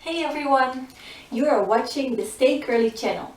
Hey everyone, you are watching the Stay Curly channel.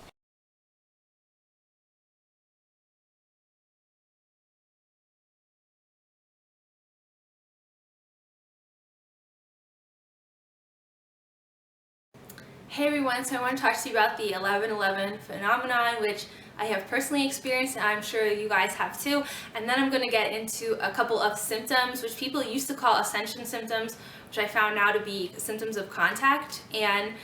Hey everyone, so I want to talk to you about the 11/11 phenomenon, which I have personally experienced and I'm sure you guys have too. And then I'm going to get into a couple of symptoms, which people used to call ascension symptoms, which I found now to be symptoms of contact. And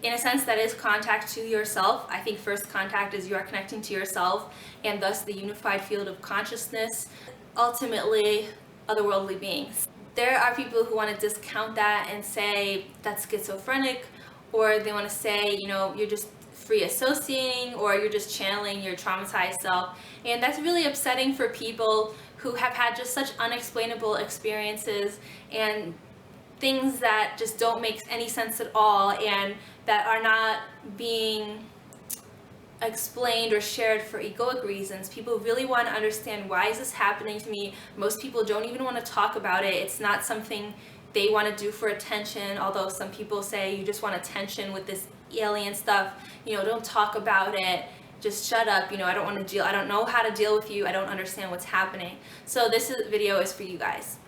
in a sense, that is contact to yourself. I think first contact is you are connecting to yourself and thus the unified field of consciousness, ultimately otherworldly beings. There are people who want to discount that and say that's schizophrenic, or they want to say, you're just free associating, or you're just channeling your traumatized self. And that's really upsetting for people who have had just such unexplainable experiences and things that just don't make any sense at all and that are not being explained or shared for egoic reasons. People really want to understand, why is this happening to me? Most people don't even want to talk about it. It's not something they want to do for attention, although some people say you just want attention with this alien stuff. Don't talk about it. Just shut up. I don't want to deal. I don't know how to deal with you. I don't understand what's happening. So this video is for you guys.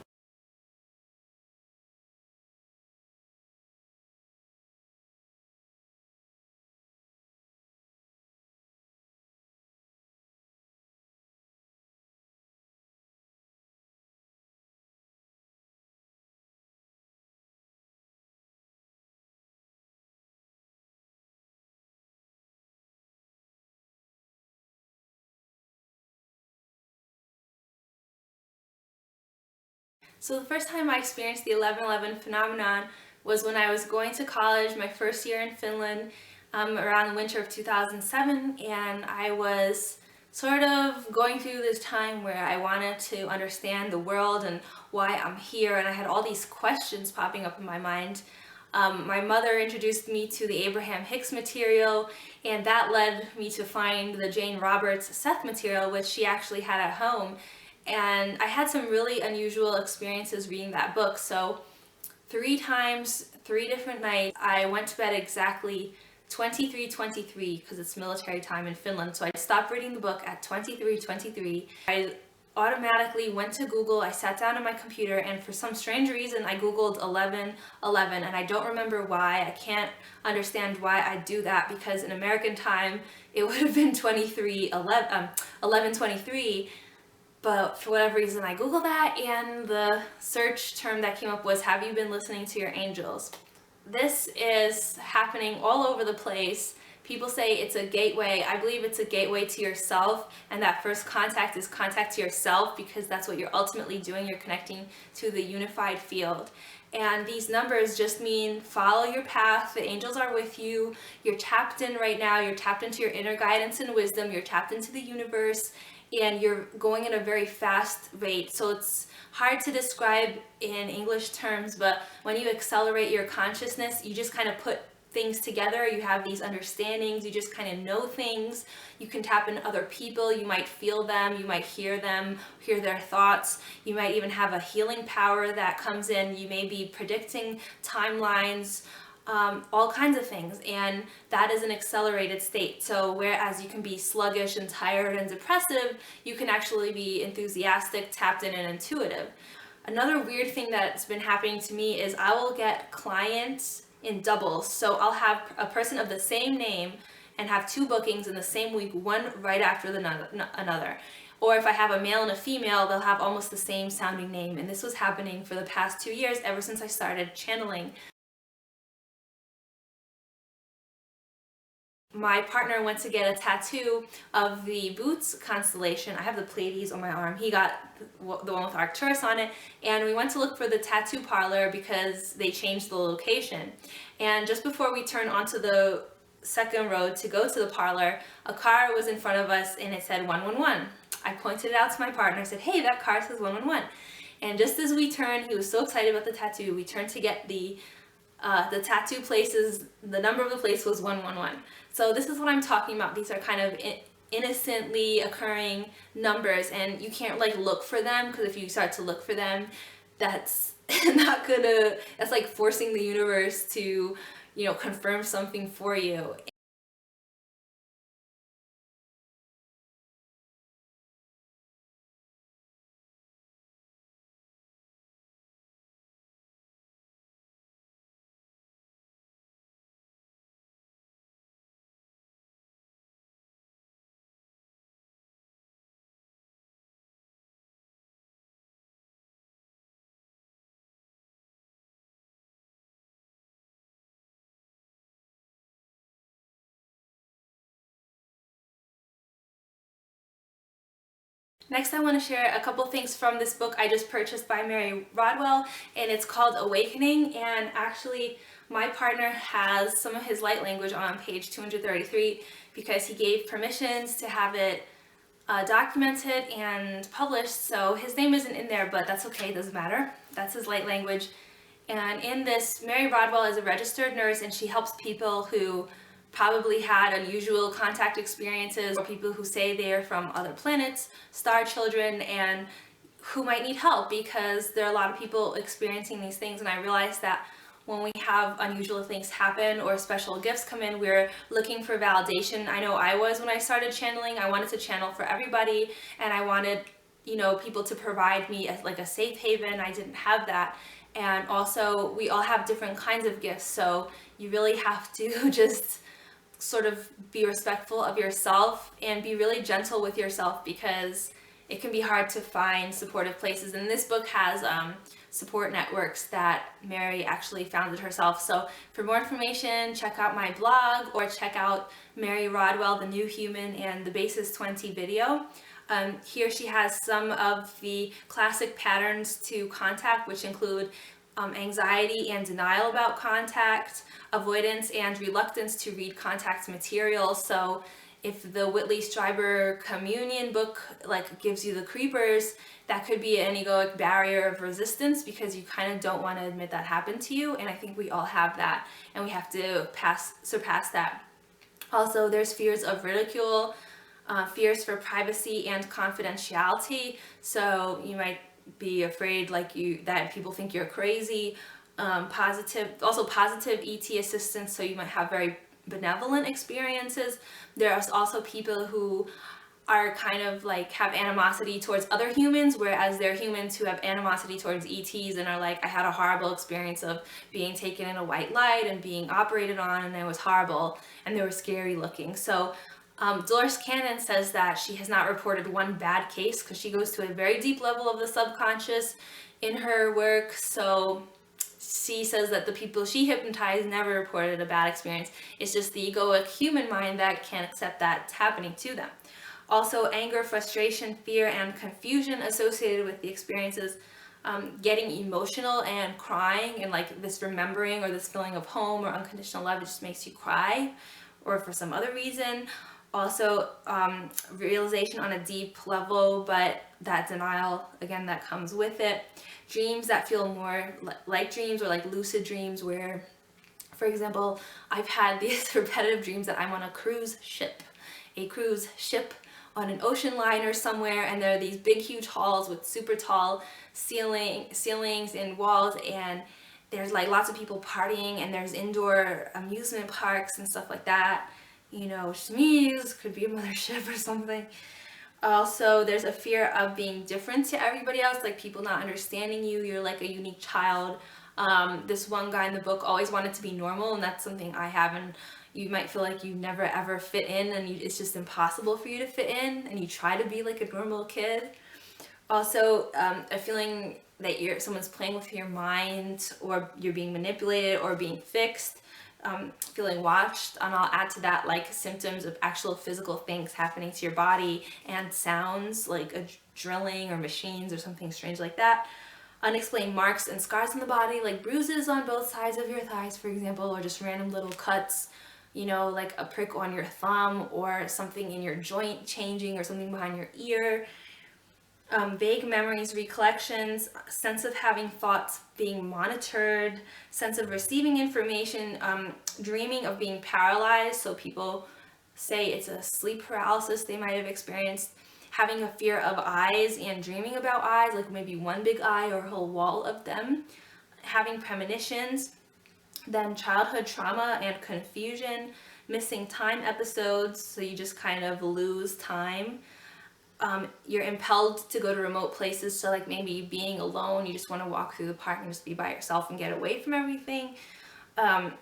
So the first time I experienced the 11/11 phenomenon was when I was going to college, my first year in Finland, around the winter of 2007, and I was sort of going through this time where I wanted to understand the world and why I'm here, and I had all these questions popping up in my mind. My mother introduced me to the Abraham Hicks material, and that led me to find the Jane Roberts Seth material, which she actually had at home. And I had some really unusual experiences reading that book. So 3 times, 3 different nights, I went to bed exactly 23:23 because it's military time in Finland. So I stopped reading the book at 23:23. I automatically went to Google. I sat down on my computer, and for some strange reason I Googled 11/11, and I don't remember why. I can't understand why I do that, because in American time it would have been 11:23. But for whatever reason, I Googled that, and the search term that came up was, have you been listening to your angels? This is happening all over the place. People say it's a gateway. I believe it's a gateway to yourself, and that first contact is contact to yourself, because that's what you're ultimately doing. You're connecting to the unified field. And these numbers just mean follow your path. The angels are with you. You're tapped in right now. You're tapped into your inner guidance and wisdom. You're tapped into the universe, and you're going at a very fast rate. So it's hard to describe in English terms, but when you accelerate your consciousness, you just kind of put things together. You have these understandings. You just kind of know things. You can tap into other people. You might feel them. You might hear them, hear their thoughts. You might even have a healing power that comes in. You may be predicting timelines, all kinds of things, and that is an accelerated state. So whereas you can be sluggish and tired and depressive, you can actually be enthusiastic, tapped in, and intuitive. Another weird thing that's been happening to me is I will get clients in doubles. So I'll have a person of the same name and have 2 bookings in the same week, one right after another. Or if I have a male and a female, they'll have almost the same sounding name. And this was happening for the past 2 years, ever since I started channeling. My partner went to get a tattoo of the Boots constellation. I have the Pleiades on my arm. He got the one with Arcturus on it, and we went to look for the tattoo parlor because they changed the location. And just before we turned onto the second road to go to the parlor, a car was in front of us and it said 111. I pointed it out to my partner. I said, hey, that car says 111. And just as we turned, he was so excited about the tattoo, we turned to get the tattoo places, the number of the place was 111. So this is what I'm talking about. These are kind of innocently occurring numbers, and you can't look for them, because if you start to look for them, that's not gonna, that's like forcing the universe to confirm something for you. Next, I want to share a couple things from this book I just purchased by Mary Rodwell, and it's called Awakening. And actually, my partner has some of his light language on page 233 because he gave permissions to have it documented and published. So his name isn't in there, but that's okay, it doesn't matter. That's his light language. And in this, Mary Rodwell is a registered nurse, and she helps people who probably had unusual contact experiences, or people who say they are from other planets, star children, and who might need help, because there are a lot of people experiencing these things. And I realized that when we have unusual things happen or special gifts come in, we're looking for validation. I know I was when I started channeling. I wanted to channel for everybody, and I wanted people to provide me like a safe haven. I didn't have that. And also, we all have different kinds of gifts, so you really have to just sort of be respectful of yourself and be really gentle with yourself, because it can be hard to find supportive places. And this book has support networks that Mary actually founded herself. So for more information, check out my blog or check out Mary Rodwell, The New Human, and the Basis 20 video. Here she has some of the classic patterns to contact, which include anxiety and denial about contact, avoidance and reluctance to read contact materials. So if the Whitley Strieber Communion book gives you the creepers, that could be an egoic barrier of resistance, because you kind of don't want to admit that happened to you. And I think we all have that, and we have to surpass that. Also, there's fears of ridicule, fears for privacy and confidentiality. So you might be afraid that people think you're crazy. Positive ET assistance, so you might have very benevolent experiences. There's also people who are kind of have animosity towards other humans, whereas they're humans who have animosity towards ETs and are I had a horrible experience of being taken in a white light and being operated on, and it was horrible, and they were scary looking. So Dolores Cannon says that she has not reported one bad case, because she goes to a very deep level of the subconscious in her work. So she says that the people she hypnotized never reported a bad experience. It's just the egoic human mind that can't accept that's happening to them. Also, anger, frustration, fear, and confusion associated with the experiences. Getting emotional and crying, and this remembering or this feeling of home or unconditional love, it just makes you cry, or for some other reason. Also, realization on a deep level, but that denial, again, that comes with it. Dreams that feel more like dreams, or lucid dreams, where, for example, I've had these repetitive dreams that I'm on a cruise ship on an ocean liner somewhere, and there are these big, huge halls with super tall ceilings and walls, and there's lots of people partying, and there's indoor amusement parks and stuff like that. Shmeez, could be a mothership or something. Also, there's a fear of being different to everybody else, people not understanding you. You're a unique child. This one guy in the book always wanted to be normal, and that's something I have, and you might feel like you never ever fit in, and it's just impossible for you to fit in, and you try to be a normal kid. Also, a feeling that someone's playing with your mind, or you're being manipulated or being fixed. Feeling watched, and I'll add to that symptoms of actual physical things happening to your body, and sounds like a drilling or machines or something strange like that. Unexplained marks and scars on the body, bruises on both sides of your thighs, for example, or just random little cuts, a prick on your thumb, or something in your joint changing, or something behind your ear. Vague memories, recollections, sense of having thoughts being monitored, sense of receiving information, dreaming of being paralyzed. So people say it's a sleep paralysis they might have experienced. Having a fear of eyes and dreaming about eyes, maybe one big eye or a whole wall of them. Having premonitions, Then childhood trauma and confusion, missing time episodes, so you just kind of lose time. You're impelled to go to remote places, so like maybe being alone, you just want to walk through the park and just be by yourself and get away from everything.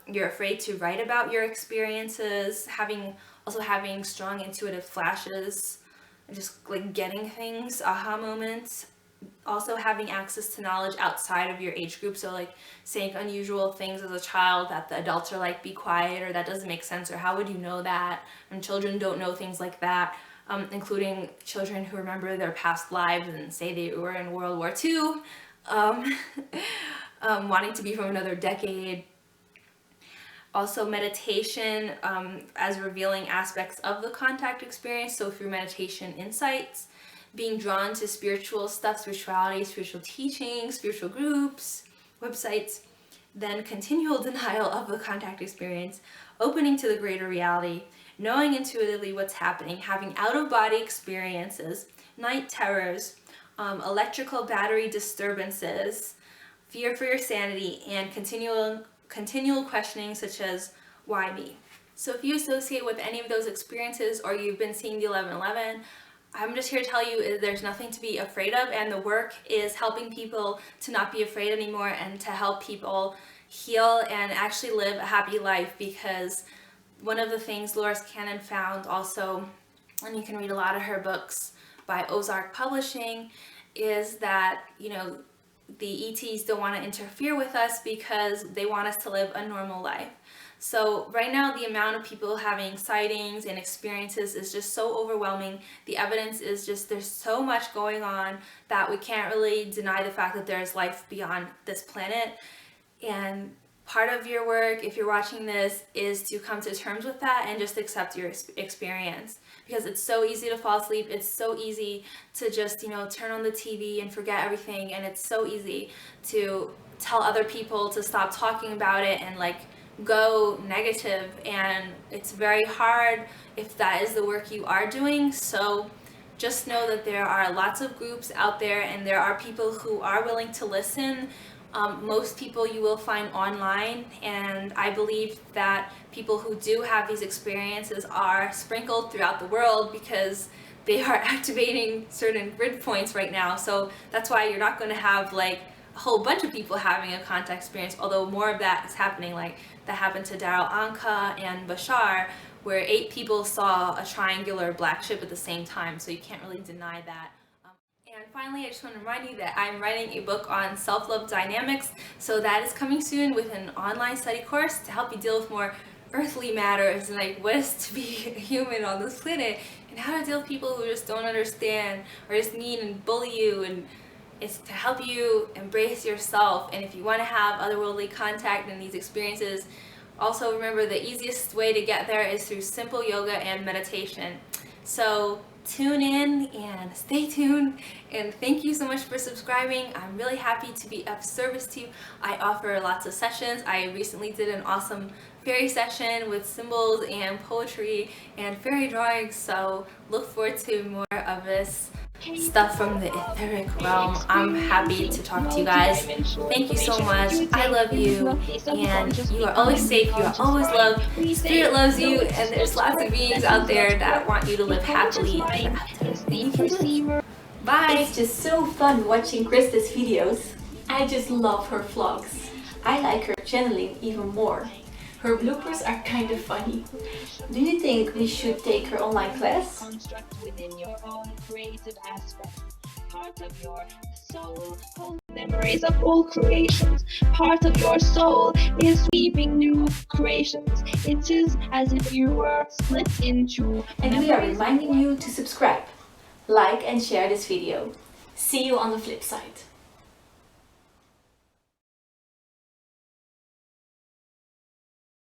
You're afraid to write about your experiences, having strong intuitive flashes, just like getting things, aha moments. Also having access to knowledge outside of your age group, so like saying unusual things as a child that the adults are like, be quiet, or that doesn't make sense, or how would you know that? And children don't know things like that, including children who remember their past lives and say they were in World War II, wanting to be from another decade. Also meditation, as revealing aspects of the contact experience, so through meditation insights. Being drawn to spiritual stuff, spirituality, spiritual teachings, spiritual groups, websites. Then continual denial of the contact experience, opening to the greater reality, knowing intuitively what's happening, having out-of-body experiences, night terrors, electrical battery disturbances, fear for your sanity, and continual questioning such as, why me? So if you associate with any of those experiences, or you've been seeing the 1111, I'm just here to tell you there's nothing to be afraid of, and the work is helping people to not be afraid anymore and to help people heal and actually live a happy life. Because one of the things Loris Cannon found also, and you can read a lot of her books by Ozark Publishing, is that, you know, the ETs don't want to interfere with us because they want us to live a normal life. So right now, the amount of people having sightings and experiences is just so overwhelming. The evidence is just, there's so much going on that we can't really deny the fact that there's life beyond this planet. And part of your work, if you're watching this, is to come to terms with that and just accept your experience. Because it's so easy to fall asleep. It's so easy to just, you know, turn on the TV and forget everything. And it's so easy to tell other people to stop talking about it and like go negative. And it's very hard if that is the work you are doing. So just know that there are lots of groups out there, and there are people who are willing to listen. Most people you will find online, and I believe that people who do have these experiences are sprinkled throughout the world because they are activating certain grid points right now. So that's why you're not going to have like a whole bunch of people having a contact experience, although more of that is happening. Like that happened to Daryl Anka and Bashar, where 8 people saw a triangular black ship at the same time, so you can't really deny that. And finally, I just want to remind you that I'm writing a book on self-love dynamics, so that is coming soon with an online study course to help you deal with more earthly matters, and like what is to be a human on this planet, and how to deal with people who just don't understand or just mean and bully you. And it's to help you embrace yourself. And if you want to have otherworldly contact and these experiences, also remember the easiest way to get there is through simple yoga and meditation. So tune in and stay tuned, and thank you so much for subscribing. I'm really happy to be of service to you. I offer lots of sessions. I recently did an awesome fairy session with symbols and poetry and fairy drawings, so look forward to more of this stuff from the etheric realm. I'm happy to talk to you guys. Thank you so much. I love you, and you are always safe. You are always loved. Spirit loves you, and there's lots of beings out there that want you to live happily ever after. And you can do it. Bye. It's just so fun watching Krista's videos. I just love her vlogs. I like her channeling even more. Her bloopers are kind of funny. Do you think we should take her online class? Construct within your own creative aspect. Part of your soul holds memories of all creations. Part of your soul is sweeping new creations. It is as if you were split into. And we are reminding you to subscribe, like and share this video. See you on the flip side.